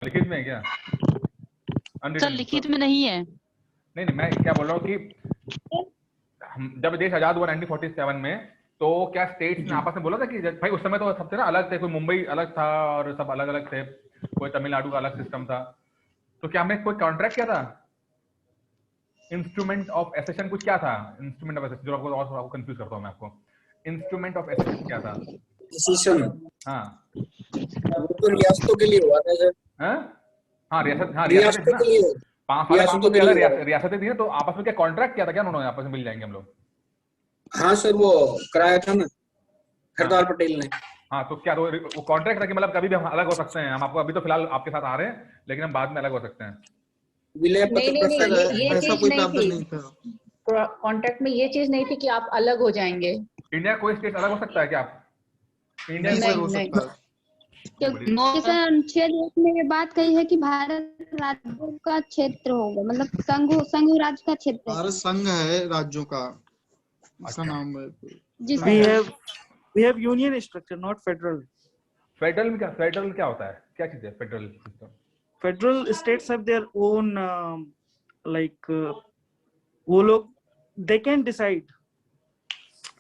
लिखित में है क्या? सर लिखित में नहीं है। नहीं नहीं, मैं क्या बोल रहा हूँ कि जब देश आजाद हुआ 1947 में, तो क्या स्टेट्स ने आपस में बोला था कि भाई उस समय तो सब थे ना अलग थे, कोई मुंबई अलग था और सब अलग अलग थे, कोई तमिलनाडु का अलग सिस्टम था, तो क्या हमने कोई कॉन्ट्रैक्ट किया था? इंस्ट्रूमेंट ऑफ एसेशन कुछ क्या था? इंस्ट्रूमेंट ऑफ एसेशन, जो आपको कंफ्यूज करता हूँ मैं आपको, इंस्ट्रूमेंट ऑफ एसेशन क्या था? डिसीजन हाँ वो तो रियासतों के लिए हुआ था सर। हाँ रियासत, हाँ रियासतें थी रियासतों ना, के लिए, 5,500 रियासतों से के लिए ज्यादा हुआ। रियासतें थी ना, तो आपस में क्या कॉन्ट्रैक्ट किया था क्या उन्होंने, आपस में मिल जाएंगे हम लोग? हाँ सर, वो कराया था ना हाँ सरदार पटेल ने। हाँ, तो क्या वो कॉन्ट्रैक्ट था कि मतलब कभी भी हम अलग हो सकते हैं, हम आपको अभी तो फिलहाल आपके साथ आ रहे हैं लेकिन हम बाद में अलग हो सकते हैं? विलय नहीं पत्र नहीं नहीं, प्रस्ताव ये ऐसा चीज कोई नहीं प्रावधान थी नहीं था। कॉन्ट्रैक्ट में, ये चीज नहीं थी कि आप अलग हो जाएंगे। इंडिया कोई स्टेट अलग हो सकता है क्या? आप इंडिया नहीं कोई सर, हो नहीं सकता है। नो सर अनुच्छेद 1 में ये बात कही है कि भारत राज्यों का क्षेत्र होगा, मतलब संघ राज्य का क्षेत्र भारत है। संघ है राज्यों का, इसका अच्छा। नाम है। जी We sir. have union structure, not federal. Federal में क्या, फेडरल क्या होता है, क्या चीज है federal system? Federal states have their own like वो लोग they can decide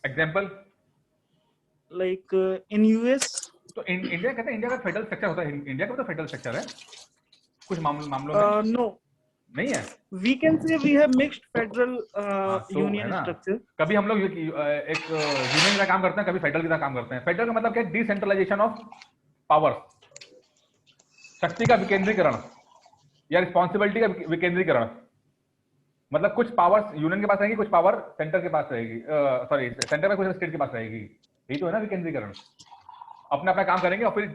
example? like in US. तो इंडिया कहते हैं, इंडिया का फेडरल स्ट्रक्चर होता है, इंडिया का तो फेडरल स्ट्रक्चर है कुछ मामलों में No, नहीं है? we can say we have mixed federal तो है union ना, structure. कभी हम लोग एक यूनियन का काम करते हैं, कभी फेडरल का काम करते हैं। फेडरल का मतलब क्या है? डिसेंट्रलाइजेशन ऑफ पावर, शक्ति का विकेंद्रीकरण या रिस्पॉन्सिबिलिटी का विकेंद्रीकरण। मतलब कुछ पावर यूनियन के पास रहेगी, कुछ पावर सेंटर के पास रहेगी, सॉरी सेंटर में कुछ स्टेट के पास रहेगी, यही तो है ना विकेंद्रीकरण। अपना अपना काम करेंगे और फिर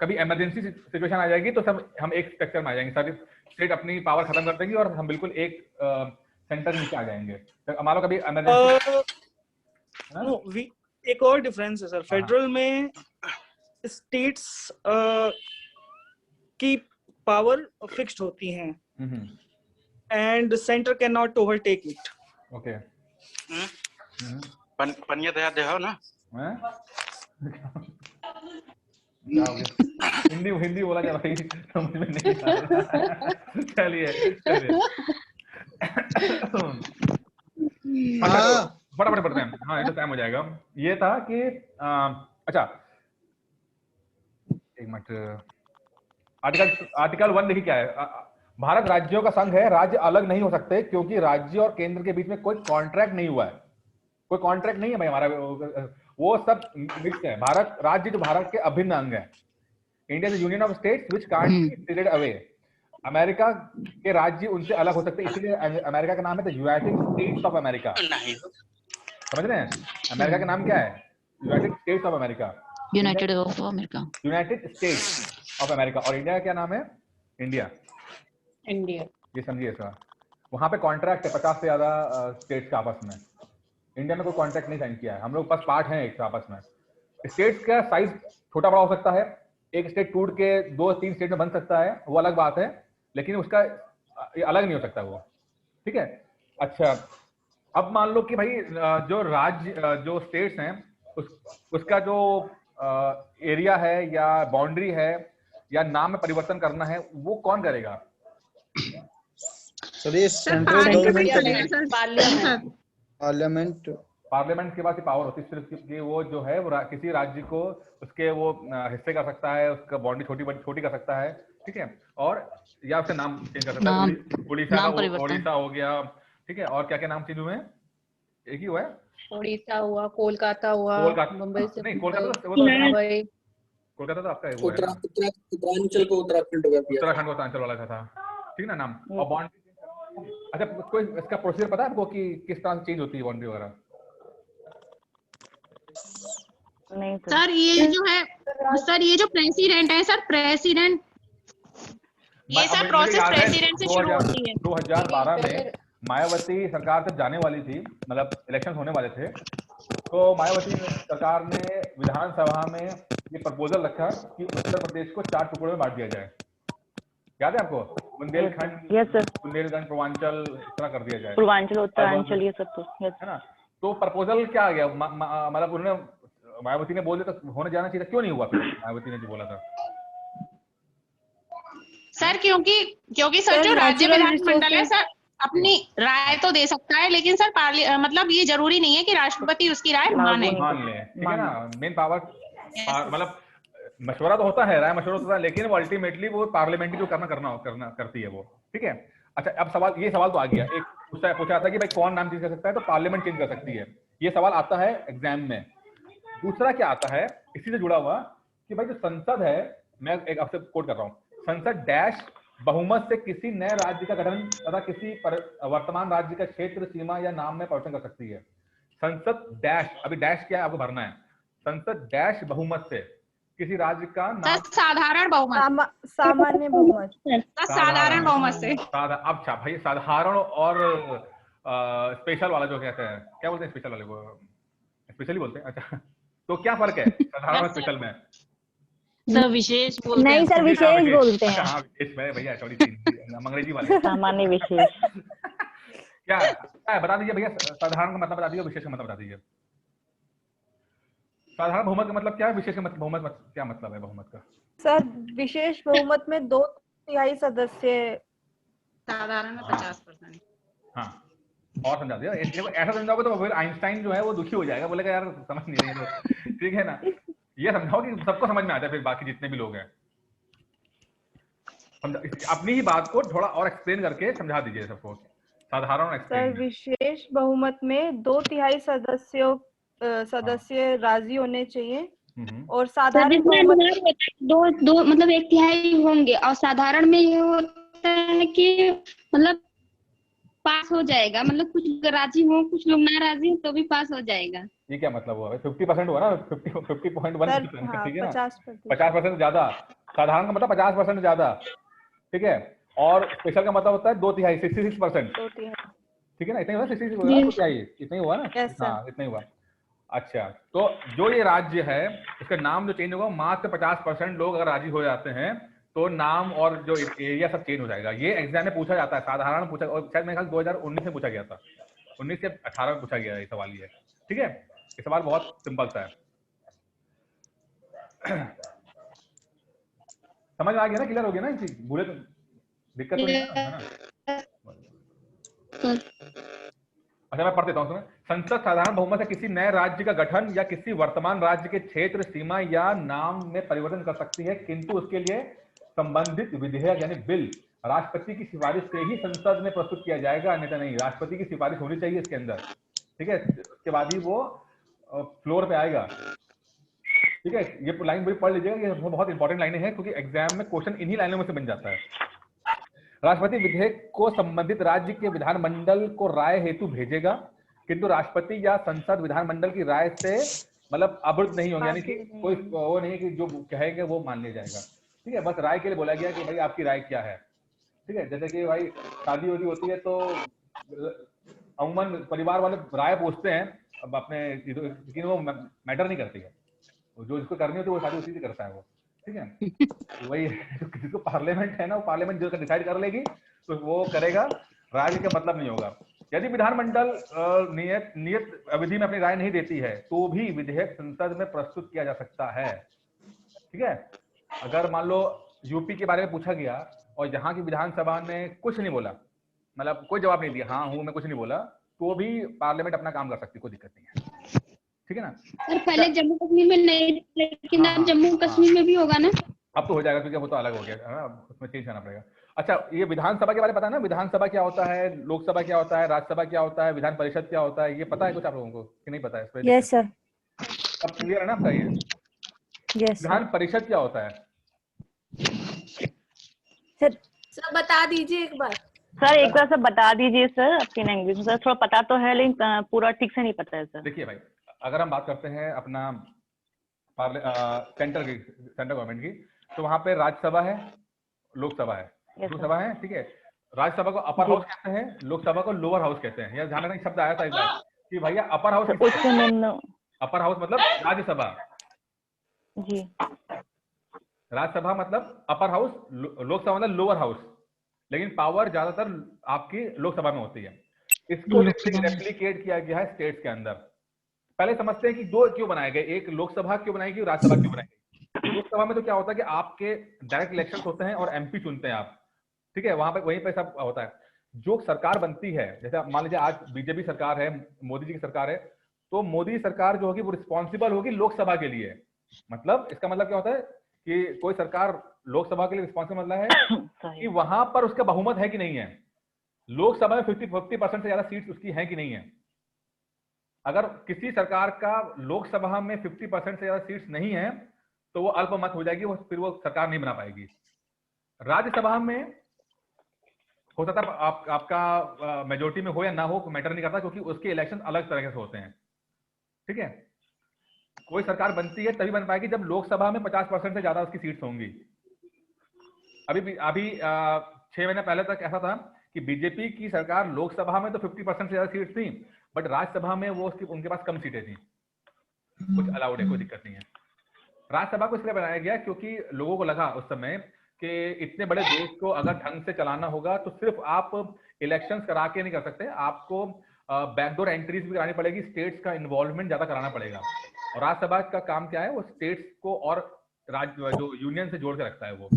कभी इमरजेंसी सिचुएशन आ जाएगी तो सब हम एक स्ट्रक्चर में आ जाएंगे, सारी स्टेट अपनी पावर खत्म कर देंगी और हम बिल्कुल एक सेंटर नीचे आ जाएंगे। तो मान लो कभी इमरजेंसी No, we एक और डिफरेंस है सर। फेडरल में स्टेट्स की पावर फिक्स्ड होती हैं and centre can not overtake it. Okay पनिया दया दे हो ना, क्या हो गया? हिंदी हिंदी बोला जा भाई, समझ में नहीं आ रहा। चलिए चलिए फटाफट पढ़ते हैं, हाँ ये तो टाइम हो जाएगा। ये था कि अच्छा एक मिनट, आर्टिकल 1 देखिए क्या है। भारत राज्यों का संघ है, राज्य अलग नहीं हो सकते क्योंकि राज्य और केंद्र के बीच में कोई कॉन्ट्रैक्ट नहीं हुआ है। कोई कॉन्ट्रैक्ट नहीं है भाई हमारा, वो सब मिक्स है। भारत राज्य जो भारत के अभिन्न अंग है। India is union of states which can't be separated away. America के राज्य उनसे अलग हो सकते हैं, इसलिए अमेरिका का नाम है the United states of America. समझ रहे हैं? अमेरिका का नाम क्या है? United states of America, United of America, United states of America. और इंडिया का क्या नाम है? इंडिया। इंडिया। ये समझिए सर, वहां पे कॉन्ट्रैक्ट है 50 से ज्यादा स्टेट्स का आपस में। इंडिया में कोई कॉन्ट्रैक्ट नहीं साइन किया है, हम लोग पास पार्ट हैं एक आपस में। स्टेट्स का साइज छोटा बड़ा हो सकता है, एक स्टेट टूट के 2-3 स्टेट में बन सकता है, वो अलग बात है, लेकिन उसका अलग नहीं हो सकता वो, ठीक है। अच्छा अब मान लो कि भाई जो राज्य जो स्टेट्स हैं उसका जो एरिया है या बाउंड्री है या नाम में परिवर्तन करना है, वो कौन करेगा? सर ये सेंट्रल गवर्नमेंट, पार्लियामेंट पार्लियामेंट के पास पावर होती है सिर्फ कि वो जो है वो किसी राज्य को उसके वो हिस्से कर सकता है, उसका बाउंड्री छोटी कर सकता है, ठीक है, और या उसका नाम चेंज कर सकता है। उड़ीसा का ओडिशा हो गया, ठीक है, और क्या क्या नाम चेंज हुए हैं? एक ही हुआ है, उड़ीसा हुआ, कोलकाता हुआ, मुंबई से नहीं कोलकाता तो मुंबई, कोलकाता तो आपका हुआ है ना, उत्तरांचल को उत्तराखंड कर दिया, उत्तराखंड को उत्तरांचल वाला था, ठीक ना नाम। और बाउंड्री अच्छा कोई इसका प्रोसीजर पता है आपको कि किस तरह से चेंज होती है बाउंड्री वगैरह? नहीं सर ये जो है सर, ये जो प्रेसिडेंट है सर, प्रेसिडेंट ये सब प्रोसेस प्रेसिडेंट से शुरू होती है। 2012 में मायावती सरकार जब जाने वाली थी, मतलब इलेक्शन होने वाले थे, तो मायावती सरकार ने विधानसभा में ये प्रपोजल रखा कि उत्तर प्रदेश को 4 टुकड़ों में बांट दिया जाए। याद है आपको? बुंदेलखंड, बुंदेलखंड, पूर्वांचल, इस तरह कर दिया जाए, पूर्वांचल उत्तरांचल ये सब तो है ना। तो प्रपोजल क्या आ गया, मतलब उन्होंने मायावती ने बोल दिया तो होने जाना चाहिए, क्यों नहीं हुआ फिर मायावती ने जो बोला था? सर क्योंकि सर जो राज्य विधानमंडल है सर अपनी राय तो दे सकता है, लेकिन सर मतलब ये जरूरी नहीं है कि राष्ट्रपति उसकी राय मान ले, ठीक है ना। मेन पावर मतलब मशवरा तो होता है, राय मशवरा होता है, लेकिन वो अल्टीमेटली वो पार्लियामेंट जो करना करती है वो, ठीक है। अच्छा, अब सवाल तो आ गया, एक पूछा जाता है कि भाई कौन नाम चेंज कर सकता है, तो पार्लियामेंट चेंज कर सकती है, ये सवाल आता है एग्जाम में। दूसरा क्या आता है इसी से जुड़ा हुआ कि भाई जो संसद है, मैं एक आपसे कोट कर रहा हूँ, संसद डैश बहुमत से किसी नए राज्य का गठन तथा किसी वर्तमान राज्य का क्षेत्र, सीमा या नाम में परिवर्तन कर सकती है। संसद डैश, अभी डैश क्या है आपको भरना है, संसद डैश बहुमत से किसी राज्य का नाम, साधारण बहुमत, सामान्य बहुमत, साधारण बहुमत से। अच्छा भाई, साधारण और स्पेशल वाला जो कहते हैं, क्या बोलते हैं स्पेशल वाले को, स्पेशली बोलते हैं। अच्छा, तो क्या फर्क है साधारण और स्पेशल में? सर विशेष बोलते हैं। नहीं सर, विशेष बोलते हैं। हाँ विशेष में भैया, सॉरी अंग्रेजी वाले। सामान्य विशेष क्या बता दीजिए भैया, साधारण का मतलब बता दीजिए, विशेष का मतलब बता दीजिए। साधारण बहुमत का मतलब क्या है, विशेष का मतलब बहुमत क्या मतलब है बहुमत का? सर विशेष बहुमत में 2/3 सदस्य, साधारण में 50%। हाँ, और समझा दिया। ऐसा समझाओगे तो फिर आइंस्टाइन जो है वो दुखी हो जाएगा, बोलेगा यार समझ नहीं रही है, ठीक है ना। ये समझाओ कि सबको समझ में आता है, फिर बाकी जितने भी लोग हैं अपनी ही बात को थोड़ा और एक्सप्लेन करके समझा दीजिए सबको, साधारण सर विशेष बहुमत में 2/3 सदस्य राजी होने चाहिए, और साधारण बहुमत दो मतलब 1/3 होंगे, और साधारण में ये होता है कि मतलब पास हो जाएगा, मतलब कुछ लोग राजी हो कुछ लोग ना राजी हो तो भी पास हो जाएगा। ये क्या मतलब हुआ? 50% हुआ ना, 50.1%, ठीक है ना, 50% ज्यादा। साधारण का मतलब 50% ज्यादा, ठीक है, और स्पेशल का मतलब होता है 2/3, 66%, ठीक है ना। इतना ही हुआ, 66 हुआ, 2/3 इतना ही हुआ ना। हाँ इतना ही हुआ। अच्छा, तो जो ये राज्य है इसका नाम जो चेंज होगा, मात्र 50% लोग अगर राजी हो जाते हैं तो नाम और जो एरिया सब चेंज हो जाएगा। ये एग्जाम में पूछा जाता है, साधारण पूछा, और शायद मेरे ख्याल 2019 में पूछा गया था, 19 से 18 में पूछा गया ये सवाल, ये ठीक है। ये सवाल बहुत सिंपल सा है, समझ में आ गया ना, क्लियर हो गया ना, चीज भूले तो दिक्कत तो नहीं है ना। अच्छा मैं पढ़ देता हूँ, सुनो। संसद साधारण बहुमत से किसी नए राज्य का गठन या किसी वर्तमान राज्य के क्षेत्र, सीमा या नाम में परिवर्तन कर सकती है, किंतु उसके लिए संबंधित विधेयक यानी बिल राष्ट्रपति की सिफारिश से ही संसद में प्रस्तुत किया जाएगा, अन्यथा नहीं। राष्ट्रपति की सिफारिश होनी चाहिए इसके अंदर, ठीक है, उसके बाद ही वो फ्लोर पे आएगा, ठीक है। ये लाइन भी पढ़ लीजिएगा, ये बहुत इंपॉर्टेंट लाइनें हैं, क्योंकि एग्जाम में क्वेश्चन इन्हीं लाइनों में से बन जाता है। राष्ट्रपति विधेयक को संबंधित राज्य के विधानमंडल को राय हेतु भेजेगा, किंतु राष्ट्रपति या संसद विधानमंडल की राय से मतलब अवरुद्ध नहीं होंगे, यानी कि कोई वो नहीं कि जो कहेंगे वो मान लिया जाएगा, ठीक है। बस राय के लिए बोला गया कि भाई आपकी राय क्या है, ठीक है। जैसे कि भाई शादी वादी होती है तो अमूमन परिवार वाले राय पूछते हैं, अब अपने, लेकिन वो मैटर नहीं करती है, जो जिसको करनी होती है वो शादी उसी से करता है वो, ठीक है। वही जिसको पार्लियामेंट है ना, वो पार्लियामेंट जो डिसाइड कर लेगी तो वो करेगा, राय का मतलब नहीं होगा। यदि विधानमंडल नियत अवधि में अपनी राय नहीं देती है तो भी विधेयक संसद में प्रस्तुत किया जा सकता है, ठीक है। अगर मान लो यूपी के बारे में पूछा गया और यहाँ की विधानसभा ने कुछ नहीं बोला, मतलब कोई जवाब नहीं दिया, हाँ हूँ मैं कुछ नहीं बोला, तो भी पार्लियामेंट अपना काम कर सकती है, कोई दिक्कत नहीं है, ठीक है ना। सर पहले जम्मू कश्मीर में नहीं, लेकिन अब जम्मू कश्मीर में भी होगा ना। अब तो हो जाएगा क्योंकि वो तो अलग हो गया है ना, उसमें चेंज करना पड़ेगा। अच्छा, ये विधानसभा के बारे में पता है ना, विधानसभा क्या होता है, लोकसभा क्या होता है, राज्यसभा क्या होता है, विधान परिषद क्या होता है, ये पता है कुछ आप लोगों को कि नहीं पता है? Yes sir. अब क्लियर है ना, बताइए। विधान परिषद क्या होता है सर बता दीजिए एक बार। सर एक बार सर बता दीजिए सर, अपनी लैंग्वेज में। सर थोड़ा पता तो है लेकिन पूरा ठीक से नहीं पता है सर। देखिए भाई, अगर हम बात करते हैं अपना सेंटर गवर्नमेंट की, तो वहां पे राज्यसभा है, लोकसभा है, लोकसभा है, ठीक है। राज्यसभा को अपर हाउस कहते हैं, लोकसभा को लोअर हाउस कहते हैं। यह ध्यान रखना, शब्द आया था इस बार कि भैया अपर हाउस, अपर हाउस मतलब राज्यसभा जी, राज्यसभा मतलब अपर हाउस, लोकसभा मतलब लोअर हाउस, लेकिन पावर ज्यादातर आपकी लोकसभा में होती है। इसको रेप्लिकेट किया गया है स्टेट्स के अंदर। पहले समझते हैं कि दो क्यों बनाए गए, एक लोकसभा क्यों बनाई गई, राज्यसभा क्यों बनाई गई। लोकसभा में तो क्या होता है कि आपके डायरेक्ट इलेक्शन होते हैं और एमपी चुनते हैं आप, ठीक है, वहां पे वहीं पे सब होता है। जो सरकार बनती है, जैसे मान लीजिए आज बीजेपी सरकार है, मोदी जी की सरकार है, तो मोदी सरकार जो होगी वो रिस्पॉन्सिबल होगी लोकसभा के लिए। मतलब इसका मतलब क्या होता है कि कोई सरकार लोकसभा के लिए रिस्पॉन्सिबल मतलब है कि वहां पर उसका बहुमत है कि नहीं है, लोकसभा में 50% से ज्यादा सीट्स उसकी है कि नहीं है। अगर किसी सरकार का लोकसभा में 50% से ज्यादा सीट्स नहीं है तो वो अल्पमत हो जाएगी, वो फिर वो सरकार नहीं बना पाएगी। राज्यसभा में हो सकता है आपका मेजोरिटी में हो या ना हो, मैटर नहीं करता, क्योंकि उसके इलेक्शन अलग तरह से होते हैं, ठीक है। कोई सरकार बनती है तभी बन पाएगी जब लोकसभा में 50% से ज्यादा उसकी सीट्स होंगी। अभी 6 महीने पहले तक ऐसा था कि बीजेपी की सरकार लोकसभा में तो 50% से ज्यादा सीट्स थी, बट राज्यसभा में वो उनके पास कम सीटें थी। कुछ अलाउड है, कोई दिक्कत नहीं है। राज्यसभा को इसलिए बनाया गया क्योंकि लोगों को लगा उस समय कि इतने बड़े देश को अगर ढंग से चलाना होगा तो सिर्फ आप इलेक्शंस करा के नहीं कर सकते, आपको बैकडोर एंट्रीज भी करानी पड़ेगी, स्टेट्स का इन्वॉल्वमेंट ज्यादा कराना पड़ेगा। और राज्यसभा का काम क्या है, वो स्टेट्स को और राज्य जो यूनियन से जोड़ के रखता है वो।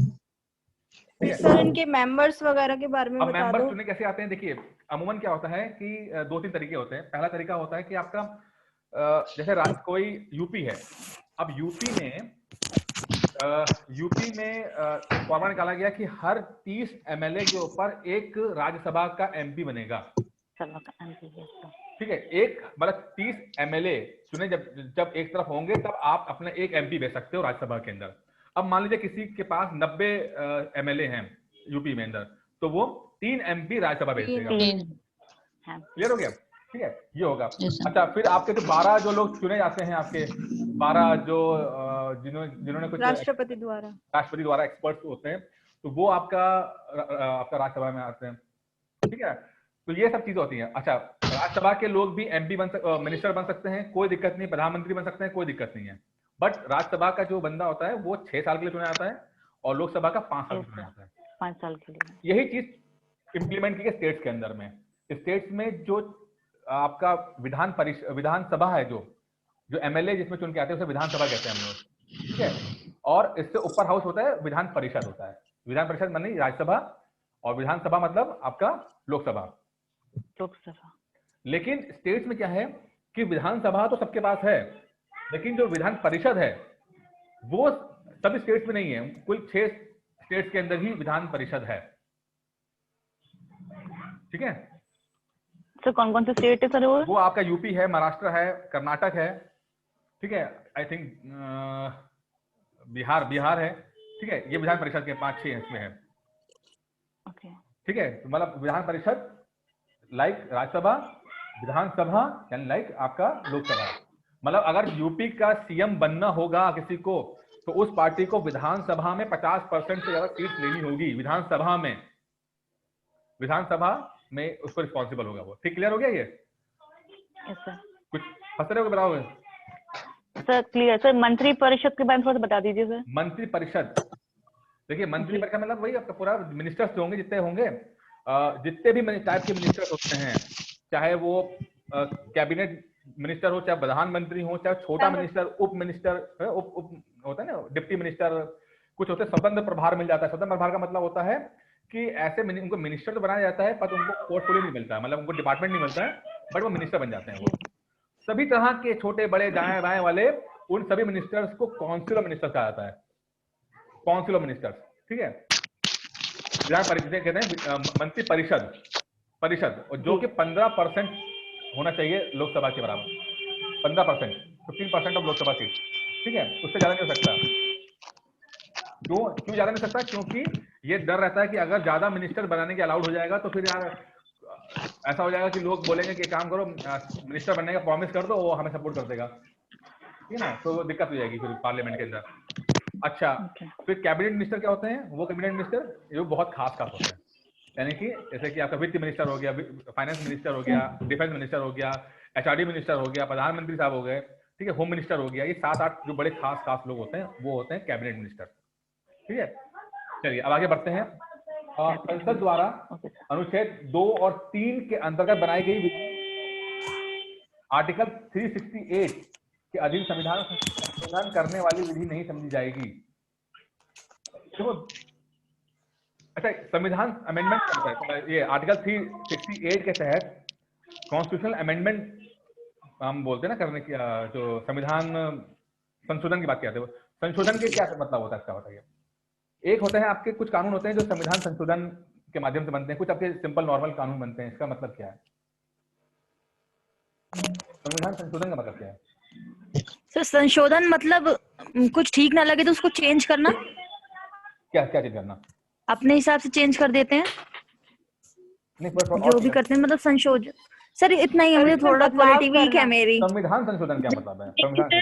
सर इनके मेंबर्स वगैरह के बारे में बता दो। मेंबर्स चुने कैसे आते हैं? देखिए अमूमन क्या होता है कि 2-3 तरीके होते हैं। पहला तरीका होता है कि आपका जैसे कोई यूपी है, अब यूपी में फॉर्मूला निकाला गया कि हर 30 एमएलए के ऊपर एक राज्यसभा का एमपी बनेगा, ठीक है। एक मतलब 30 एमएलए चुने जब एक तरफ होंगे तब आप अपने एक एमपी भेज सकते हो राज्यसभा के अंदर। अब मान लीजिए किसी के पास 90 एमएलए हैं यूपी में अंदर, तो वो 3 एमपी राज्यसभा भेज देगा। क्लियर हो गया? ठीक है, ये होगा। अच्छा, फिर आपके जो 12 जो लोग चुने जाते हैं, आपके 12 जो जिन्होंने कुछ राष्ट्रपति द्वारा एक्सपर्ट्स होते हैं, तो वो आपका राज्यसभा में आते हैं, ठीक है। तो ये सब चीजें होती हैं। अच्छा, राज्यसभा के लोग भी एमपी मिनिस्टर बन सकते हैं, कोई दिक्कत नहीं, प्रधानमंत्री बन सकते हैं, कोई दिक्कत नहीं है। बट राज्यसभा का जो बंदा होता है वो 6 साल के लिए चुना जाता है और लोकसभा का 5 साल के लिए चुना जाता है। 5 साल के लिए। यही चीज इंप्लीमेंट की गई स्टेट्स के अंदर में। स्टेट्स में जो आपका विधानसभा है, जो एमएलए जिसमें चुन के आते हैं उसे विधानसभा कहते हैं हम लोग, ठीक है। और इससे ऊपर हाउस होता है, विधान परिषद होता है। विधान परिषद माने राज्यसभा, और विधानसभा मतलब आपका लोकसभा। लेकिन स्टेट्स में क्या है कि विधानसभा तो सबके पास है, लेकिन जो विधान परिषद है वो सभी स्टेट्स में नहीं है। कुल 6 स्टेट्स के अंदर ही विधान परिषद है, ठीक है। तो कौन कौन से स्टेट है सर? वो आपका यूपी है, महाराष्ट्र है, कर्नाटक है, ठीक है, आई थिंक बिहार है, ठीक है। ये विधान परिषद के 5-6 इसमें है, ठीक है। तो मतलब विधान परिषद लाइक राज्यसभा, विधानसभा यानी लाइक आपका लोकसभा। मतलब अगर यूपी का सीएम बनना होगा किसी को, तो उस पार्टी को विधानसभा में 50% से ज्यादा सीट लेनी होगी। विधानसभा में उसको रिस्पॉन्सिबल होगा वो। ठीक, क्लियर हो गया ये? कुछ फंस रहे हो बताओगे सर? Clear sir. मंत्री परिषद के बारे में थोड़ा बता दीजिए सर। मंत्री परिषद, देखिए मंत्री परिषद मतलब वही आपका पूरा मिनिस्टर्स जो होंगे, जितने होंगे, जितने भी टाइप के मिनिस्टर्स होते हैं, चाहे वो कैबिनेट मिनिस्टर हो, चाहे प्रधानमंत्री हो, चाहे छोटा मिनिस्टर, उप मिनिस्टर, उप होता है ना, डिप्टी मिनिस्टर, कुछ होते हैं स्वतंत्र प्रभार मिल जाता है। स्वतंत्र प्रभार का मतलब होता है कि ऐसे उनको मिनिस्टर तो बनाया जाता है पर उनको पोर्टफोलियो नहीं मिलता है, मतलब उनको डिपार्टमेंट नहीं मिलता है, बट वो मिनिस्टर बन जाते हैं। वो सभी तरह के छोटे बड़े दाएं बाएं वाले उन सभी मिनिस्टर्स को काउंसिल ऑफ मिनिस्टर्स कहा जाता है, काउंसिल ऑफ मिनिस्टर्स, ठीक है। विधान परिषद कहते हैं मंत्री परिषद, और जो कि 15% होना चाहिए लोकसभा के बराबर। 15%, 15% ऑफ लोकसभा सीट, ठीक है, उससे ज्यादा नहीं हो सकता। क्यों ज्यादा नहीं सकता? क्योंकि ये डर रहता है कि अगर ज्यादा मिनिस्टर बनाने के अलाउड हो जाएगा तो फिर यार ऐसा हो जाएगा कि लोग बोलेंगे कि काम करो, मिनिस्टर बनने का प्रॉमिस कर दो, वो हमें सपोर्ट कर देगा, ठीक है ना। तो दिक्कत हो जाएगी फिर पार्लियामेंट के अंदर। अच्छा, फिर कैबिनेट मिनिस्टर क्या होते हैं? वो कैबिनेट मिनिस्टर ये बहुत खास होते हैं, यानी कि जैसे कि आपका वित्त मिनिस्टर हो गया, फाइनेंस मिनिस्टर हो गया, डिफेंस मिनिस्टर हो गया, एचआरडी मिनिस्टर हो गया, प्रधानमंत्री साहब हो गए, ठीक है, होम मिनिस्टर हो गया। ये 7-8 जो बड़े खास लोग होते हैं वो होते हैं कैबिनेट मिनिस्टर, ठीक है। चलिए अब आगे बढ़ते हैं। संसद द्वारा अनुच्छेद 2 और 3 के अंतर्गत बनाई गई आर्टिकल 368 के अधीन संविधान संशोधन करने वाली विधि नहीं समझी जाएगी। देखो, अच्छा, संविधान अमेंडमेंट करता है, ये आर्टिकल 368 के तहत कॉन्स्टिट्यूशनल अमेंडमेंट हम बोलते हैं ना करने की, जो संविधान संशोधन की बात करते हैं, संशोधन के क्या मतलब होता है इसका बताइए। एक होता है आपके कुछ कानून होते हैं जो संविधान संशोधन के माध्यम से बनते हैं, कुछ आपके सिंपल नॉर्मल कानून बनते हैं। इसका मतलब क्या है? संविधान संशोधन का मतलब क्या है? सर संशोधन मतलब कुछ ठीक ना लगे तो उसको चेंज करना। क्या क्या चीज करना? अपने हिसाब से चेंज कर देते हैं, जो भी करते हैं, मतलब संशोधन। सर इतना ही है, मुझे थोड़ा क्वालिटी वीक है मेरी। संविधान संशोधन क्या मतलब है? संविधान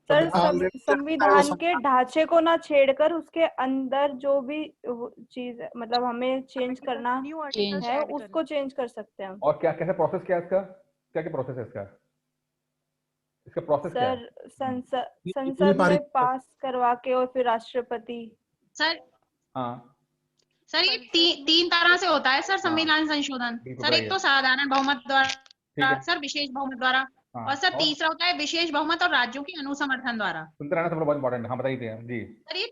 सर संविधान के ढांचे को ना छेड़कर उसके अंदर जो भी चीज मतलब हमें चेंज करना है उसको चेंज कर सकते हैं। और क्या कैसे प्रोसेस क्या है इसका? क्या क्या प्रोसेस है इसका? इसका प्रोसेस क्या है? संसद में पास करवा के और फिर राष्ट्रपति। सर हाँ सर ये तीन तरह से होता है सर संविधान संशोधन। सर एक तो साधारण बहुमत द्वारा, सर विशेष बहुमत द्वारा, और सर तीसरा होता है विशेष बहुमत और राज्यों के अनुसमर्थन द्वारा। सुनते रहना सब बहुत इंपॉर्टेंट है। हाँ बताइए जी। सर ये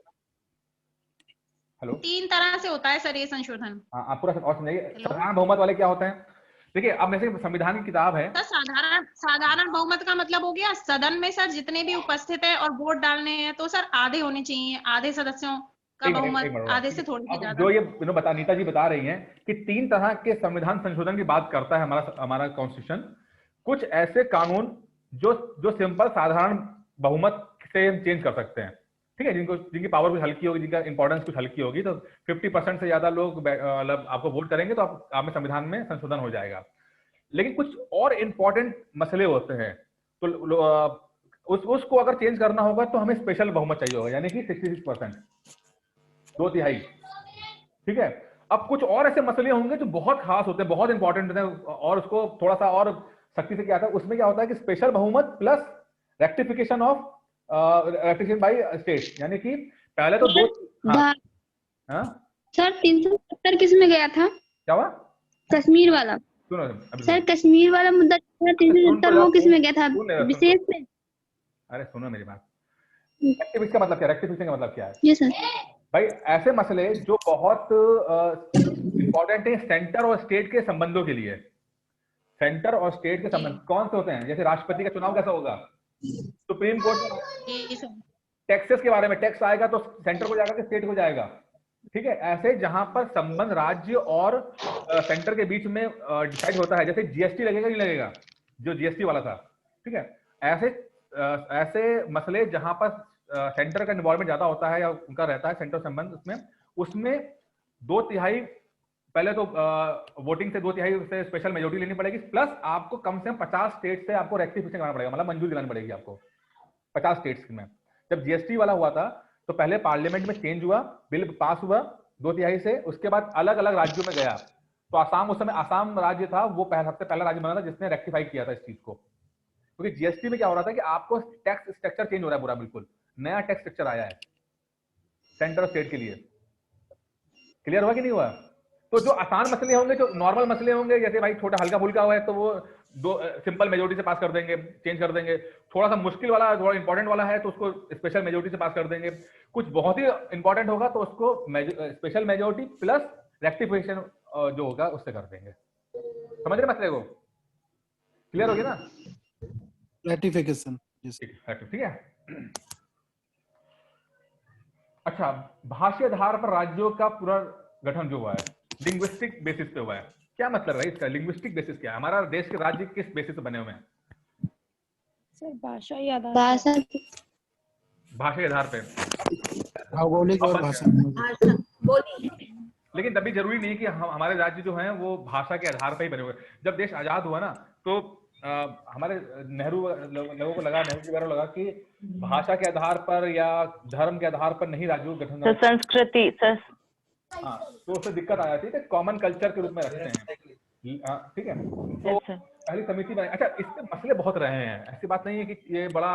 हेलो, 3 तरह से होता है सर ये संशोधन। हाँ आप पूरा और समझाइए। साधारण बहुमत वाले क्या होते हैं? देखिए, अब जैसे संविधान की किताब है, सर साधारण बहुमत का मतलब हो गया सदन में सर जितने भी उपस्थित है और वोट डालने हैं तो सर आधे होने चाहिए, आधे सदस्यों का बहुमत, आधे से थोड़ी सी ज्यादा। जो ये नीता जी बता रही हैं कि 3 तरह के संविधान संशोधन की बात करता है हमारा कॉन्स्टिट्यूशन। कुछ ऐसे कानून जो सिंपल साधारण बहुमत से चेंज कर सकते हैं, ठीक है, जिनकी पावर कुछ हल्की होगी, जिनका इंपॉर्टेंस कुछ हल्की होगी, तो 50% से ज्यादा लोग मतलब आपको वोट करेंगे तो आप में संविधान में संशोधन हो जाएगा। लेकिन कुछ और इंपॉर्टेंट मसले होते हैं, तो उसको अगर चेंज करना होगा तो हमें स्पेशल बहुमत चाहिए होगा, यानी कि 66%, 2/3, ठीक है। अब कुछ और ऐसे मसले होंगे जो बहुत खास होते हैं, बहुत इंपॉर्टेंट होते हैं, और उसको थोड़ा सा और सख्ती से किया था। उसमें क्या होता है कि स्पेशल बहुमत प्लस रेक्टिफिकेशन बाय स्टेट, यानी कि पहले तो 2 सर 370 किस में गया था? क्या हुआ? कश्मीर वाला। सुनो सर कश्मीर वाला मुद्दा 370 वो किस में गया था? विशेष में। अरे सुनो मेरी बात। रेक्टिफिकेशन का मतलब क्या? रेक्टिफिकेशन का मतलब क्या है? जी सर। भाई ऐसे मसले जो बहुत इंपॉर्टेंट है सेंटर और स्टेट के संबंधों के लिए। सेंटर और स्टेट के संबंध कौन से होते हैं? जैसे राष्ट्रपति का चुनाव कैसा होगा? सुप्रीम कोर्ट टैक्सेस के बारे में, टैक्स आएगा तो सेंटर को जाएगा कि स्टेट को जाएगा, ठीक है। ऐसे जहां पर संबंध राज्य और सेंटर के बीच में डिसाइड होता है, जैसे जीएसटी लगेगा नहीं लगेगा, जो जीएसटी वाला था, ठीक है। ऐसे मसले जहां पर सेंटर का इन्वॉल्वमेंट ज्यादा होता है या उनका रहता है सेंटर संबंध, उसमें 2/3 पहले तो वोटिंग से 2/3 से स्पेशल मेजोरिटी लेनी पड़ेगी, प्लस आपको कम से कम 50 स्टेट से आपको रेक्टिफिकेशन करना पड़ेगा, मतलब मंजूरी दिलानी पड़ेगी आपको 50 स्टेट्स में। जब जीएसटी वाला हुआ था तो पहले पार्लियामेंट में चेंज हुआ, बिल पास हुआ 2/3 से, उसके बाद अलग अलग राज्यों में गया। तो आसाम, उस समय आसाम राज्य था, वो सबसे पहला राज्य बना था जिसने रेक्टिफाई किया था इस चीज को। क्योंकि जीएसटी में क्या हो रहा था कि आपको टैक्स स्ट्रक्चर चेंज हो रहा है पूरा, बिल्कुल नया टैक्स स्ट्रक्चर आया है सेंटर स्टेट के लिए। क्लियर हुआ कि नहीं हुआ? तो जो आसान मसले होंगे, जो नॉर्मल मसले होंगे, जैसे भाई छोटा हल्का फुल्का हुआ है तो वो सिंपल मेजोरिटी से पास कर देंगे, चेंज कर देंगे। थोड़ा सा मुश्किल वाला, थोड़ा इंपॉर्टेंट वाला है तो उसको स्पेशल मेजोरिटी से पास कर देंगे। कुछ बहुत ही इंपॉर्टेंट होगा तो उसको स्पेशल मेजोरिटी प्लस रेक्टिफिकेशन जो होगा उससे कर देंगे। समझ रहे मसले को? क्लियर हो गया ना? रेक्टिफिकेशन, ठीक है। अच्छा, भाषा आधार पर राज्यों का पुनर्गठन जो हुआ है लिंग्विस्टिक बेसिस पे हुआ है, क्या मतलब है इसका? लिंग्विस्टिक बेसिस क्या है? हमारा देश के राज्य किस बेसिस पे बने हुए हैं? सर भाषा या भाषा के आधार पे, भौगोलिक और भाषा। लेकिन तभी जरूरी नहीं कि हमारे राज्य जो हैं वो भाषा के आधार पर ही बने हुए। जब देश आजाद हुआ ना तो हमारे नेहरू लोगों को लगा, नेहरू जी वगैरह लगा कि भाषा के आधार पर या धर्म के आधार पर नहीं राज्यों का गठन, संस्कृति हाँ, तो उससे दिक्कत आ जाती है, कॉमन कल्चर के रूप में रखते हैं, ठीक है। तो पहली समिति बनाई। अच्छा, इसमें मसले बहुत रहे हैं, ऐसी बात नहीं है कि ये बड़ा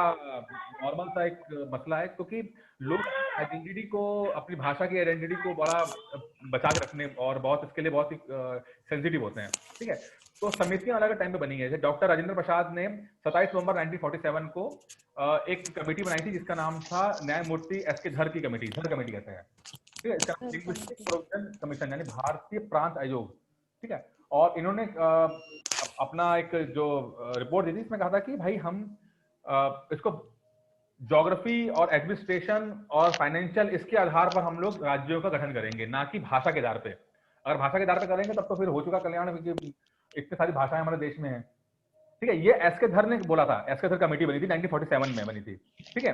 नॉर्मल सा एक मसला है, क्योंकि लोग आइडेंटिटी को, अपनी भाषा की आइडेंटिटी को बड़ा बचा के रखने और बहुत इसके लिए बहुत ही सेंसिटिव होते हैं, ठीक है। तो समितियां अलग अलग टाइम पे बनी है। जैसे डॉक्टर राजेंद्र प्रसाद ने 27 नवंबर 1947 को एक कमेटी बनाई थी जिसका नाम था न्यायमूर्ति एस.के. धर की कमेटी, धर कमेटी कहते हैं, ठीक है। इसका लिंग्विस्टिक प्रोविजन कमीशन यानी भारतीय प्रांत आयोग, ठीक है। और इन्होंने अपना एक जो रिपोर्ट दी थी इसमें कहा था कि भाई हम इसको ज्योग्राफी और एडमिनिस्ट्रेशन और फाइनेंशियल इसके आधार पर हम लोग राज्यों का गठन करेंगे, ना कि भाषा के आधार पे। अगर भाषा के आधार पे करेंगे तब तो फिर हो चुका कल्याण, क्योंकि इतनी सारी भाषाएं हमारे देश में हैं, ठीक है। ये एस.के. धर ने बोला था, एस.के. धर कमेटी बनी थी 1947 में बनी थी, ठीक है।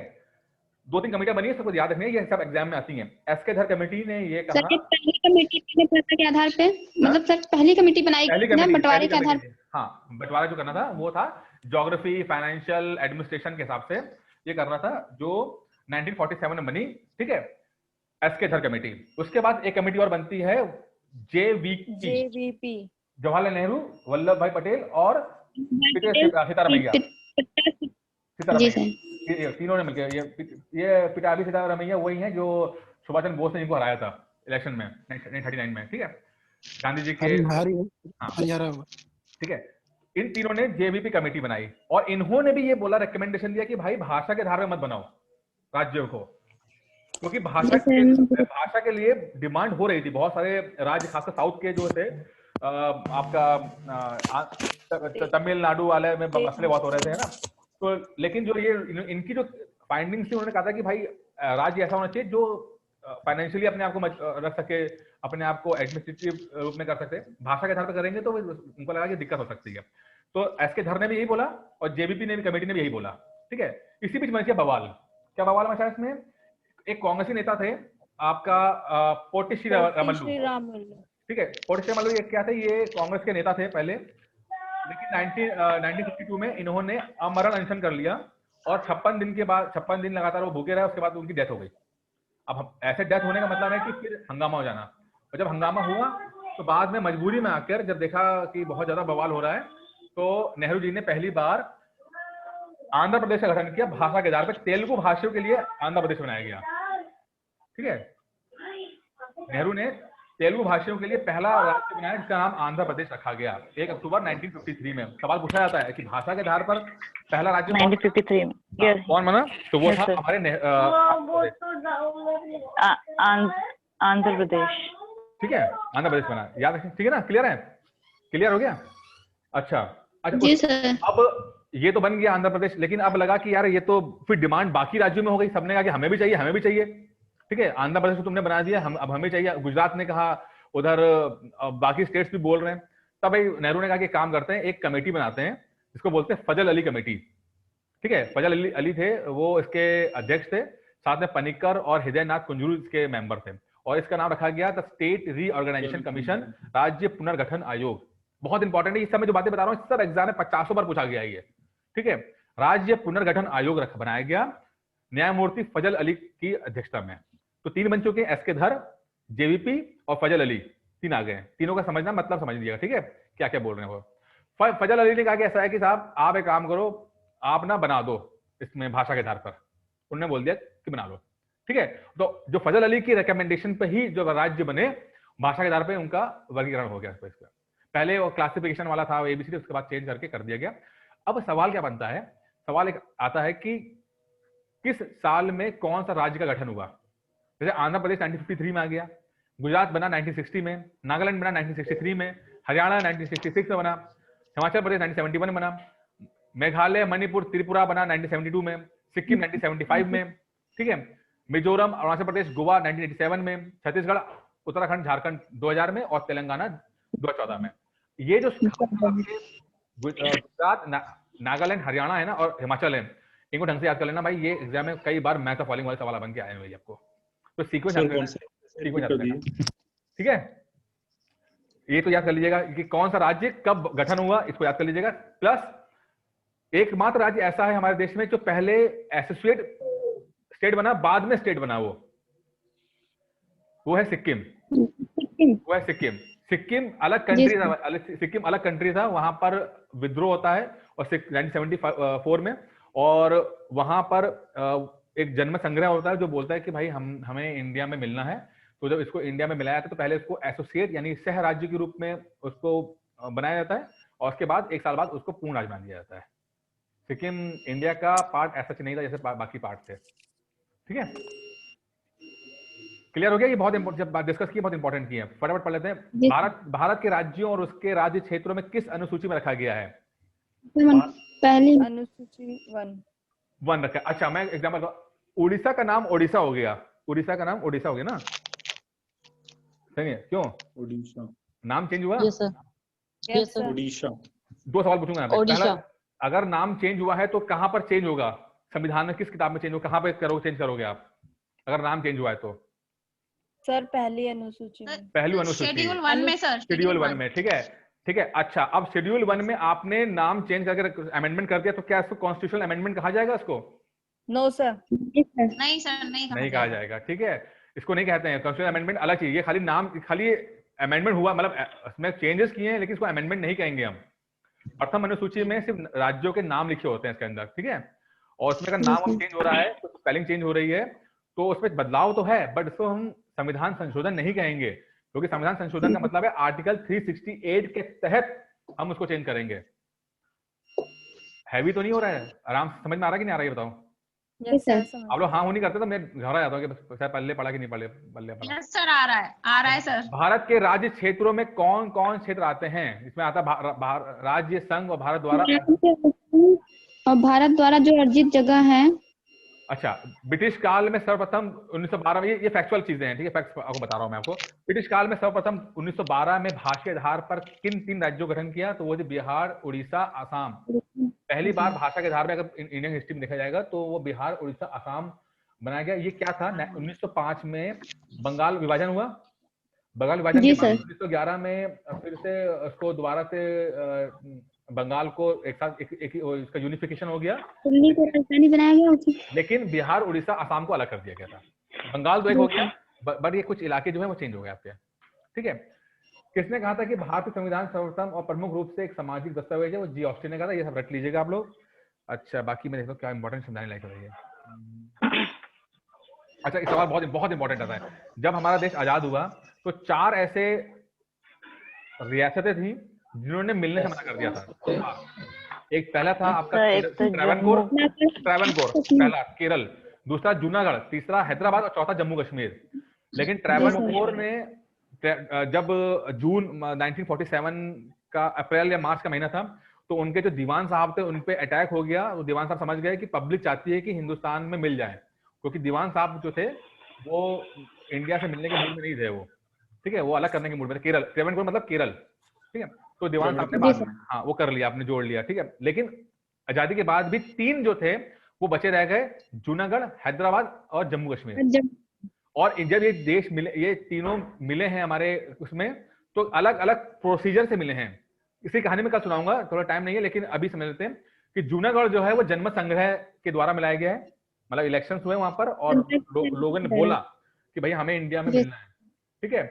2-3 कमेटियां बनी है, सबको याद रखनी है, ये सब एग्जाम में आती हैं। एस.के. धर कमेटी ने ये कहा, सर पहली कमेटी भाषा के आधार पे, मतलब सर पहली कमेटी बनाई ना बंटवारे के आधार पे। हाँ, बंटवारा जो करना था वो था ज्योग्राफी, फाइनेंशियल, एडमिनिस्ट्रेशन के हिसाब से ये करना था, जो 1947 में बनी, ठीक है, एस.के. धर कमेटी। उसके बाद एक कमेटी और बनती है जेवीपी, जवाहरलाल नेहरू, वल्लभ भाई पटेल और सीतारमैया, तीनों ने मिलकर ये पिटाबी सीतारमैया वही है जो सुभाष चंद्र बोस ने इनको हराया था इलेक्शन में 1939 में, ठीक है, गांधी जी के, ठीक है। इन तीनों ने जेवीपी कमेटी बनाई और इन्होंने भी ये बोला, रिकमेंडेशन दिया कि भाई भाषा के आधार पर मत बनाओ राज्यों को, क्योंकि भाषा के लिए डिमांड हो रही थी। बहुत सारे राज्य, खासकर साउथ के जो थे, आपका तमिलनाडु वाले में मसले बहुत हो रहे थे, है ना। तो लेकिन जो ये इनकी जो फाइंडिंग्स थी, उन्होंने कहा था कि भाई राज्य ऐसा होना चाहिए जो फाइनेंशियली अपने आप को रख सके, अपने आप को एडमिनिस्ट्रेटिव रूप में कर सकते। भाषा के आधार पर करेंगे तो उनको लगा कि दिक्कत हो सकती है। तो एस.के. धर ने भी यही बोला और जेवीपी ने भी, कमेटी ने भी यही बोला, ठीक है। इसी बीच मचा बवाल। क्या बवाल मचा इसमें? एक कांग्रेसी नेता थे आपका पोटिश्री रामल्लू, ठीक है। पोटिश्री रामल्लू ये क्या थे? ये कांग्रेस के नेता थे पहले, लेकिन 1952 में इन्होंने आमरण अनशन कर लिया और 56 दिन के बाद, 56 दिन लगातार वो भूखे रहे, उसके बाद उनकी डेथ हो गई। अब ऐसे डेथ होने का मतलब है कि फिर हंगामा हो जाना, और जब हंगामा हुआ तो बाद में मजबूरी में आकर जब देखा कि बहुत ज्यादा बवाल हो रहा है, तो नेहरू जी ने पहली बार आंध्र प्रदेश का गठन किया भाषा के आधार पर। तेलुगु भाषियों के लिए आंध्र प्रदेश बनाया गया, ठीक है। नेहरू ने तेलुगु भाषियों के लिए पहला राज्य बनाया जिसका नाम आंध्र प्रदेश रखा गया 1 अक्टूबर 1953 में। सवाल पूछा जाता है कि भाषा के आधार पर पहला राज्य 1953 में कौन बना? तो वो था हमारे आंध्र प्रदेश, ठीक है, आंध्र प्रदेश बना, याद रखें, ठीक है ना। क्लियर है? क्लियर हो गया? अच्छा, जी सर। अब ये तो बन गया आंध्र प्रदेश, लेकिन अब लगा कि यार ये तो फिर डिमांड बाकी राज्यों में हो गई, सबने कहा कि हमें भी चाहिए, हमें भी चाहिए, ठीक है। आंध्र प्रदेश को तुमने बना दिया, अब हमें चाहिए। गुजरात ने कहा, उधर बाकी स्टेट्स भी बोल रहे हैं। तब भाई नेहरू ने कहा कि काम करते हैं, एक कमेटी बनाते हैं जिसको बोलते हैं फजल अली कमेटी, ठीक है। फजल अली थे, वो इसके अध्यक्ष थे, साथ में पनिक्कर और हृदयनाथ कुंजरू इसके मेंबर थे, और इसका नाम रखा गया द स्टेट रीऑर्गेनाइजेशन कमीशन, राज्य पुनर्गठन आयोग। बहुत इंपॉर्टेंट है, इस समय जो बातें बता रहा हूँ सब एग्जाम में 50 बार पूछा गया है ये, ठीक है। राज्य पुनर्गठन आयोग बनाया गया न्यायमूर्ति फजल अली की अध्यक्षता में। तो 3 बन चुके हैं, एस.के. धर, जेवीपी और फजल अली, 3 आ गए। तीनों का समझना मतलब समझ लीजिएगा, ठीक है, क्या क्या बोल रहे हैं वो। फजल अली ने कहा कि ऐसा है कि साहब आप एक काम करो, आप ना बना दो इसमें भाषा के आधार पर। उन्होंने बोल दिया कि बना लो, ठीक है। तो जो फजल अली की रिकमेंडेशन पे ही जो राज्य बने भाषा के आधार पे, उनका वर्गीकरण हो गया। पहले वो क्लासिफिकेशन वाला था, एबीसीडी, उसके बाद चेंज करके कर दिया गया। अब सवाल क्या बनता है? सवाल एक आता है कि किस साल में कौन सा राज्य का गठन हुआ। जैसे आंध्र प्रदेश 1953 में आ गया, गुजरात बना 1960 में, नागालैंड बना 1963 में, हरियाणा 1966 में बना, हिमाचल प्रदेश 1971 में बना, मेघालय, मणिपुर, त्रिपुरा बना 1972 में, सिक्किम 1975 में, ठीक है, मिजोरम, अरुणाचल प्रदेश, गोवा 1987 में, छत्तीसगढ़, उत्तराखंड, झारखंड 2000 में और तेलंगाना 2014 में। ये जो गुजरात, नागालैंड, हरियाणा है ना और हिमाचल है, इनको ढंग से याद कर लेना भाई। ये एग्जाम में कई बार मैथ ऑफ फॉलोइंग वाले सवाल बन के आए हैं भाई आपको, तो सीक्वेंस याद करना, ठीक है। ये तो याद कर लीजिएगा कि कौन सा राज्य कब गठन हुआ, इसको याद कर लीजिएगा। प्लस एकमात्र राज्य ऐसा है हमारे देश में जो पहले एसोसिएट स्टेट बना, बाद में स्टेट बना, वो है सिक्किम। वो है सिक्किम। सिक्किम अलग कंट्री था, सिक्किम अलग कंट्री था, वहां पर विद्रोह होता है और 1974 में, और वहां पर एक जन्म संग्रह होता है जो बोलता है कि भाई हमें इंडिया में मिलना है। तो जब इसको इंडिया में मिलाया था तो पहले इसको एसोसिएट यानी सह राज्य के रूप में उसको बनाया जाता है, और उसके बाद 1 साल बाद उसको पूर्ण राज्य बना दिया जाता है। सिक्किम इंडिया का पार्ट ऐसा नहीं था जैसे बाकी पार्ट थे। ठीक है, क्लियर हो गया? ये बहुत जब बात डिस्कस की बहुत इंपॉर्टेंट की है, फटाफट पढ़ लेते हैं। भारत के राज्यों और उसके राज्य क्षेत्रों में किस अनुसूची में रखा गया है? पहली अनुसूची 1 रखा। अच्छा, मैं एग्जाम्पल, उड़ीसा का नाम ओडिशा हो गया, उड़ीसा का नाम ओडिशा हो गया ना, सही है? क्यों ओडिशा नाम चेंज हुआ? Yes sir. ओडिशा। 2 सवाल पूछूंगा यहाँ पे। ओडिशा। पहला, अगर नाम चेंज हुआ है तो कहां पर चेंज होगा? संविधान में किस किताब में चेंज होगा? कहां पे चेंज करोगे आप अगर नाम चेंज हुआ है तो? सर पहली अनुसूची में। पहली अनुसूची, शेड्यूल 1 में सर, शेड्यूल 1 में। ठीक है, ठीक है। अच्छा, अब शेड्यूल 1 में आपने नाम चेंज करके अमेंडमेंट कर दिया तो क्या इसको कॉन्स्टिट्यूशनल अमेंडमेंट कहा जाएगा इसको? No sir. नहीं सर, नहीं कहा जाएगा। ठीक है, इसको नहीं कहते हैं कॉन्स्टिट्यूशनल अमेंडमेंट, अलग चीज। ये खाली नाम, खाली अमेंडमेंट हुआ, मतलब इसमें चेंजेस किए हैं, लेकिन इसको अमेंडमेंट नहीं कहेंगे हम। प्रथम अनुसूची में सिर्फ राज्यों के नाम लिखे होते हैं इसके अंदर। ठीक है, और उसमें अगर नाम चेंज हो रहा है तो स्पेलिंग चेंज हो रही है तो उसमें बदलाव तो है, बट इसको हम संविधान संशोधन नहीं कहेंगे, क्योंकि संविधान संशोधन का मतलब है आर्टिकल 368 के तहत हम उसको चेंज करेंगे। हैवी तो नहीं हो रहा है? आराम से समझ में आ रहा है कि नहीं आ रहा है? बताओ। आप लोग हाँ नहीं करते तो मैं घबरा जाता हूँ कि शायद पल्ले पड़ा कि नहीं पल्ले पड़ा। यस सर, आ रहा है सर। भारत के राज्य क्षेत्रों में कौन कौन क्षेत्र आते हैं? इसमें आता राज्य, संघ और भारत द्वारा, और भारत द्वारा जो अर्जित जगह है। अच्छा, ब्रिटिश काल में सर्वप्रथम 1912 में, ये फैक्चुअल चीजें हैं, ठीक है, फैक्ट्स आपको बता रहा हूं मैं आपको। ब्रिटिश काल में सर्वप्रथम 1912 में भाषा के आधार पर किन 3 राज्यों का गठन किया? तो वो थे बिहार, उड़ीसा, असम। पहली बार भाषा के आधार में अगर इंडियन हिस्ट्री में देखा जाएगा तो वो बिहार, उड़ीसा, असम बनाया गया। ये क्या था? 1905 में बंगाल विभाजन हुआ। बंगाल विभाजन के बाद 1911 में फिर से उसको दोबारा से बंगाल को एक साथ इसका यूनिफिकेशन हो गया, बनाया गया। लेकिन बिहार, उड़ीसा, असम को अलग कर दिया गया था। बंगाल तो एक हो गया, बट ये कुछ इलाके जो है वो चेंज हो गए आपके। ठीक है, किसने कहा था कि भारतीय संविधान सर्वोत्तम और प्रमुख रूप से एक सामाजिक दस्तावेज है? वो जी ऑस्टिन ने कहा था। ये सब रट लीजिएगा आप लोग। अच्छा, बाकी मैं देखो क्या इंपॉर्टेंट समझाने लायक है ये। अच्छा, इस सवाल बहुत इंपॉर्टेंट आता है। जब हमारा देश आजाद हुआ तो 4 ऐसे रियासतें थी जिन्होंने मिलने से मना कर दिया था। एक पहला था आपका ट्रैवनकोर पहला केरल, दूसरा जूनागढ़, तीसरा हैदराबाद और चौथा जम्मू कश्मीर। लेकिन ट्रैवनकोर ने जब जून 1947 का अप्रैल या मार्च का महीना था तो उनके जो दीवान साहब थे उन पे अटैक हो गया। वो दीवान साहब समझ गए कि पब्लिक चाहती है कि हिंदुस्तान में मिल जाए, क्योंकि दीवान साहब जो थे वो इंडिया से मिलने के मूड में नहीं थे वो। ठीक है, वो अलग करने के मूड में थे। केरल, ट्रैवनकोर मतलब केरल। ठीक है, तो दीवान साहब ने बाद में हाँ वो कर लिया, आपने जोड़ लिया। ठीक है, लेकिन आजादी के बाद भी 3 जो थे वो बचे रह गए, जूनागढ़, हैदराबाद और जम्मू कश्मीर। और जब ये देश मिले, ये तीनों मिले हैं हमारे उसमें, तो अलग अलग प्रोसीजर से मिले हैं। इसी कहानी में कल सुनाऊंगा, थोड़ा टाइम नहीं है, लेकिन अभी समझ लेते हैं कि जूनागढ़ जो है वो जन्म संग्रह के द्वारा मिलाया गया है। मतलब इलेक्शंस हुए वहां पर और लोगों ने बोला कि भाई हमें इंडिया में मिलना है। ठीक है,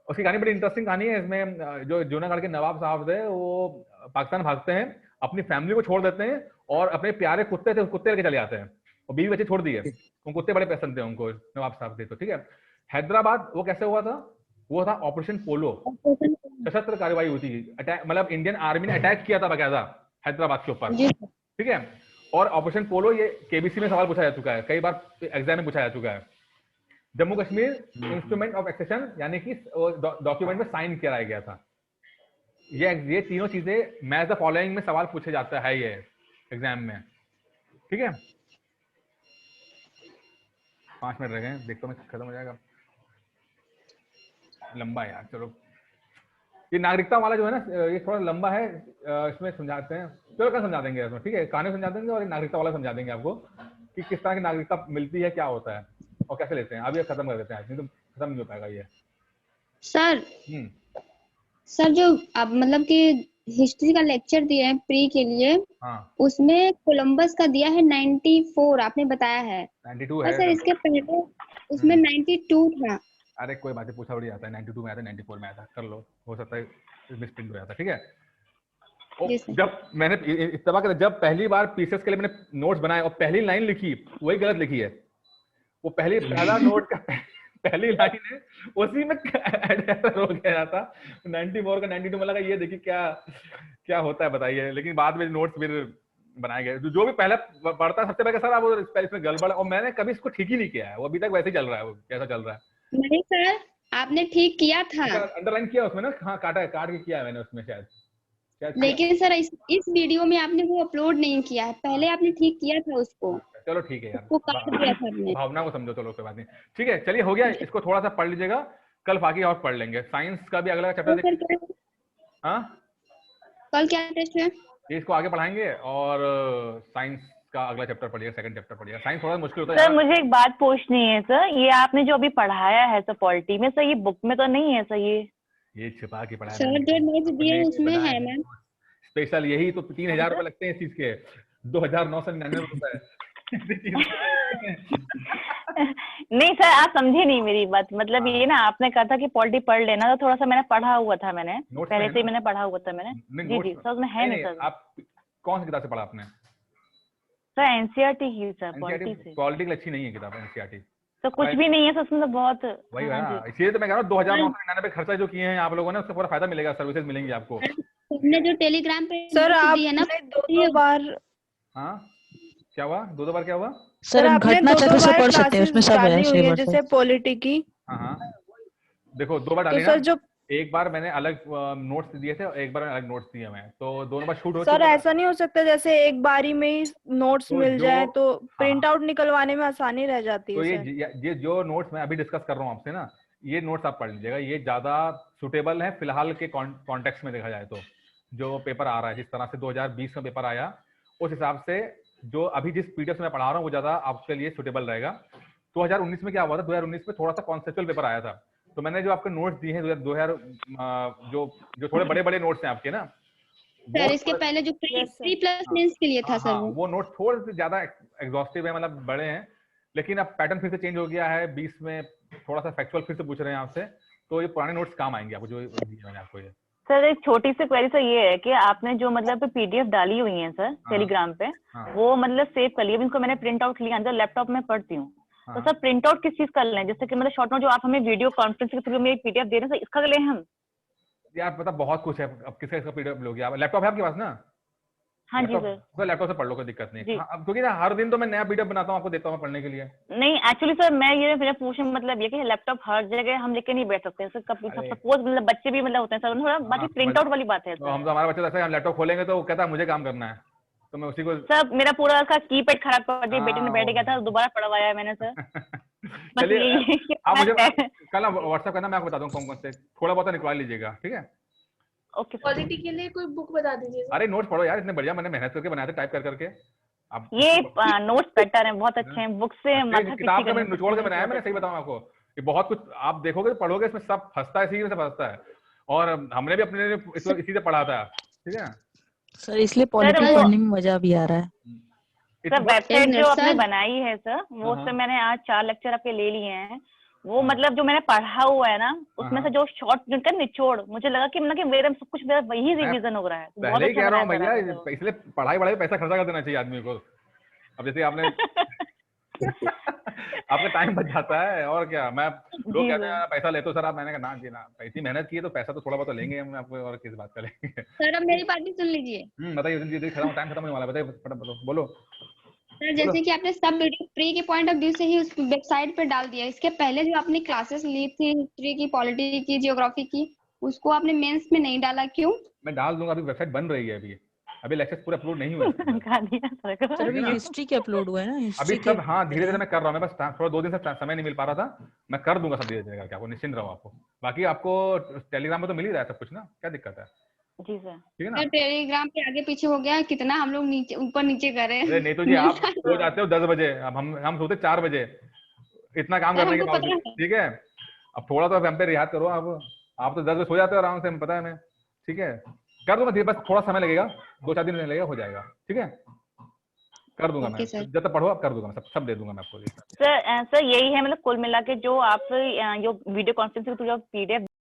उसकी कहानी बड़ी इंटरेस्टिंग कहानी है। इसमें जो जूनागढ़ के नवाब साहब थे वो पाकिस्तान भागते हैं, अपनी फैमिली को छोड़ देते हैं और अपने प्यारे कुत्ते थे कुत्ते लेके चले आते हैं, और बीवी बच्चे छोड़ दिए। उनको कुत्ते बड़े पसंद थे उनको, नवाब साहब थे। तो ठीक है, हैदराबाद वो कैसे हुआ था? वो था ऑपरेशन पोलो, सशस्त्र कार्रवाई हुई थी, मतलब इंडियन आर्मी ने अटैक किया था बकायदा हैदराबाद के ऊपर। ठीक है, और ऑपरेशन पोलो ये केबीसी में सवाल पूछा जा चुका है, कई बार एग्जाम में पूछा जा चुका है। Jammu Kashmir instrument of accession, यानी कि डॉक्यूमेंट में साइन कराया गया था। ये तीनों चीजें मैच द फॉलोइंग में सवाल पूछे जाता है ये एग्जाम में। ठीक है, 5 मिनट रह गए, देखता हूँ मैं खत्म हो जाएगा, लंबा है यार। चलो, ये नागरिकता वाला जो है ना ये थोड़ा लंबा है, इसमें समझाते हैं। चलो कल समझा देंगे इसमें। ठीक है, कहानी समझा देंगे और नागरिकता वाला समझा देंगे आपको कि किस तरह की नागरिकता मिलती है, क्या होता है और कैसे लेते हैं। अभी खत्म कर देते हैं, नहीं तो खत्म नहीं हो पाएगा ये। सर जो आप मतलब कि हिस्ट्री का लेक्चर दिया है प्री के लिए, उसमें कोलंबस का दिया है 94, आपने बताया है 92 है सर। इसके पहले उसमें 92 था। अरे कोई बात नहीं, पूछा उड़ी जाता है। 92 में आता है, 94 में आता, कर लो, हो सकता है मिसप्रिंट हो जाता है। ठीक है, जब मैंने इत्तबा कर, जब पहली बार पीसीएस के लिए मैंने नोट्स बनाए और पहली लाइन लिखी वही गलत लिखी है। वो पहला नोट का पहली लाइन है उसी में एरर हो गया था 94 का 92 में लगा ये देखिए क्या होता है बताइए। लेकिन बाद में नोट्स फिर बनाए गए। जो भी पहले पढ़ता है सबसे पहले सर वो इसमें गड़बड़, और मैंने कभी इसको ठीक ही नहीं किया है, वो अभी तक वैसे ही चल रहा है, वो कैसा चल रहा है। नहीं सर, आपने ठीक किया था, अंडरलाइन किया उसमें ना, हाँ काट के किया है मैंने उसमें शायद। लेकिन सर इस वीडियो में आपने वो अपलोड नहीं किया है, पहले आपने ठीक किया था उसको। चलो ठीक है यार, वो काट दिया था आपने। भावना को समझो, चलो कोई बात नहीं, ठीक है चलिए हो गया। इसको थोड़ा सा पढ़ लीजिएगा, कल बाकी और पढ़ लेंगे। साइंस का भी अगला चैप्टर हाँ कल क्या टेस्ट है? इसको आगे पढ़ाएंगे, और साइंस का अगला चैप्टर पढ़िएगा, सेकंड चैप्टर पढ़िएगा। साइंस थोड़ा मुश्किल होता है सर। मुझे एक बात पूछनी है सर, ये आपने जो अभी पढ़ाया है सर पॉलिटी में, सर ये बुक में तो नहीं है सर? ये छिपा के पढ़ाया सर, जो नोट्स दिए उसमें है मैम। स्पेशल यही तो 3000 रुपए लगते हैं इस चीज के, 2999 रुपए। नहीं सर, आप समझे नहीं मेरी बात। मतलब ये ना, आपने कहा था कि पॉलिटी पढ़ लेना, तो थोड़ा सा मैंने पढ़ा हुआ था, मैंने पहले से ही मैंने पढ़ा हुआ था मैंने। जी सर, उसमें है नहीं सर। आप कौन सी किताब से पढ़ा आपने? सर एनसीईआरटी ही सर, पॉलिटी से। पॉलिटिकल अच्छी नहीं है किताब एनसीईआरटी, तो कुछ भी नहीं है सर उसमें, तो बहुत वही है ना, इसलिए तो मैं कह रहा हूँ 2999 खर्चा जो किए हैं आप लोगों ने, उसका पूरा फायदा मिलेगा, सर्विसेज मिलेंगी आपको। हमने जो टेलीग्राम पे सर आप है ना, 2 बार। हाँ क्या हुआ? 2 बार क्या हुआ? सर हम घटना चक्र से पढ़ सकते हैं, उसमें सब है जैसे पॉलिटी की। हाँ देखो 2 बार तो डाली सर ना, जो एक बार मैंने अलग नोट्स दिए थे और एक बार अलग नोट्स दिए मैं, तो दोनों बार शूट हो सर ऐसा नहीं हो सकता जैसे एक बारी में ही नोट्स तो मिल जाए तो प्रिंट हाँ, आउट निकलवाने में आसानी रह जाती है। तो सर ये जो नोट्स मैं अभी डिस्कस कर रहा हूँ आपसे ना, ये नोट्स आप पढ़ लीजिएगा, ये ज्यादा सुटेबल है फिलहाल के कॉन्टेक्स्ट में देखा जाए तो। जो पेपर आ रहा है, जिस तरह से 2020 में पेपर आया, उस हिसाब से जो अभी जिस पीडीएफ में पढ़ा रहा हूँ वो ज्यादा आपके लिए सुटेबल रहेगा। 2019 में क्या हुआ था, 2019 में थोड़ा सा कॉन्सेप्चुअल पेपर आया था, तो मैंने जो आपके नोट्स दिए हैं 2000 जो थोड़े बड़े बड़े नोट्स हैं आपके ना सर, इसके पहले जो प्री प्लस मेंस के लिए था सर, वो नोट्स थोड़े से ज्यादा एग्जॉस्टिव है, मतलब बड़े हैं, लेकिन अब पैटर्न फिर से चेंज हो गया है। 20 में थोड़ा सा फैक्चुअल फिर से पूछ रहे हैं आपसे, तो ये पुराने नोट्स काम आएंगे आपको, जो दिए मैंने आपको। ये सर एक छोटी सी क्वेरी सर ये है कि आपने जो मतलब पीडीएफ डाली हुई है सर टेलीग्राम पे, वो मतलब सेव कर लिया, इनको मैंने प्रिंट आउट लिया, अंदर लैपटॉप में पढ़ती हूँ, तो सर प्रिंट आउट किस चीज कर लें? जैसे कि मतलब शॉर्ट नोट जो आप हमें वीडियो कॉन्फ्रेंस के थ्रू में पीडीएफ दे रहे हैं, इसका कर लें हम? यार पता बहुत कुछ है, अब किसका पीडीएफ लोगे आप? लैपटॉप है आपके पास ना? हाँ जी सर, लैपटॉप से पढ़ लो, कोई दिक्कत नहीं। अब क्योंकि ना हर दिन तो मैं नया पीडीएफ बनाता हूँ, आपको देता हूँ पढ़ने के लिए। नहीं एक्चुअली सर मैं ये मेरा पूछने मतलब ये कि लैपटॉप हर जगह हम लेके नहीं बैठ सकते सर, सपोज मतलब बच्चे भी मतलब होते हैं सर, थोड़ा बाकी प्रिंट आउट वाली बात है सर। हम तो हमारा बच्चा ऐसा है, हम लैपटॉप खोलेंगे तो वो कहता है मुझे काम करना है, तो मैं उसी को सर मेरा पूरा का कीपैड खराब कर दिया, बेटे ने बैठ गया था, दोबारा पढ़वाया है मैंने सर। चलिए आप मुझे कल व्हाट्सएप करना, मैं आपको बता दूंगा कौन कौन से, थोड़ा बहुत निकलवा लीजिएगा, ठीक है? ओके। क्वालिटी के लिए कोई बुक बता दीजिए। अरे नोट्स पढ़ो यार, इतने बढ़िया मैंने मेहनत करके बनाए थे, टाइप कर करके। अब ये नोट्स बेटर हैं, बहुत अच्छे हैं, बुक से किताब का मैं निचोड़ के बनाया मैंने, सही बताऊं आपको, ये बहुत कुछ आप देखोगे पढ़ोगे, इसमें सब फंसता है, इसी में से फंसता है, और हमने भी अपने इसी से पढ़ा था, ठीक है सर? इसलिए पॉलिटिक्स पढ़ने में मजा भी आ रहा है सर। वेबसाइट जो आपने बनाई है सर, वो से मैंने आज 4 लेक्चर आपके ले लिए हैं, वो मतलब जो मैंने पढ़ा हुआ है ना, उसमें से जो शॉर्ट जिनका निचोड़, मुझे लगा कि मतलब कि मेरा सब कुछ मेरा वही रिवीजन हो रहा है। पहले ही कह रहा हूँ भैया, इसलिए पढ़ाई पैसा खर्चा कर देना चाहिए आदमी को। अब जैसे आपने आपका टाइम बच जाता है, और क्या। मैं लोग कहते हैं पैसा लेते हो सर आप, मैंने कहा ना जी ना, इतनी मेहनत की है तो पैसा तो थोड़ा बहुत लेंगे हम आपको, और किस बात का लेंगे। सर अब मेरी बात भी सुन लीजिए। बताइए, टाइम खत्म होने वाला है, बताइए बोलो। सर जैसे कि आपने सब वीडियो प्री के पॉइंट ऑफ व्यू से ही उस वेबसाइट पे डाल दिया, इसके पहले जो आपने क्लासेस ली थी हिस्ट्री की, पॉलिटी की, जियोग्राफी की, उसको आपने मेंस में नहीं डाला, क्यों? मैं डाल दूंगा, अभी वेबसाइट बन रही है, अभी लेक्चर्स पूरे अपलोड नहीं हुए सर। अभी हिस्ट्री के अपलोड हुए हैं ना, अभी सब। हाँ धीरे धीरे मैं कर रहा हूँ, मैं बस थोड़ा 2 दिन से समय नहीं मिल पा रहा था, मैं कर दूंगा सब धीरे धीरे करके, आपको निश्चिंत रहो। आपको बाकी आपको टेलीग्राम में तो मिल ही रहा है सब कुछ ना, क्या दिक्कत है? जी सर, ठीक है ना? टेलीग्राम पे आगे पीछे हो गया, कितना हम लोग नीचे ऊपर नीचे कर रहे हैं। नहीं तो जी आप सो जाते हो 10 बजे, अब हम सोते 4 बजे, इतना काम करने के बावजूद, ठीक है? अब थोड़ा तो हम पे रियायत करो। आप तो 10 बजे सो जाते हो आराम से, पता है हमें, ठीक है? कर दूंगा, बस थोड़ा समय लगेगा, 2-4 दिन लगेगा, हो जाएगा, ठीक है? कर दूंगा मैं, जब तक पढ़ो आप, कर दूंगा मैं, सब दे दूंगा मैं आपको। सर यही है मतलब कुल मिला के जो आप जो वीडियो कॉन्फ्रेंस के थ्रू जो पीडीएफ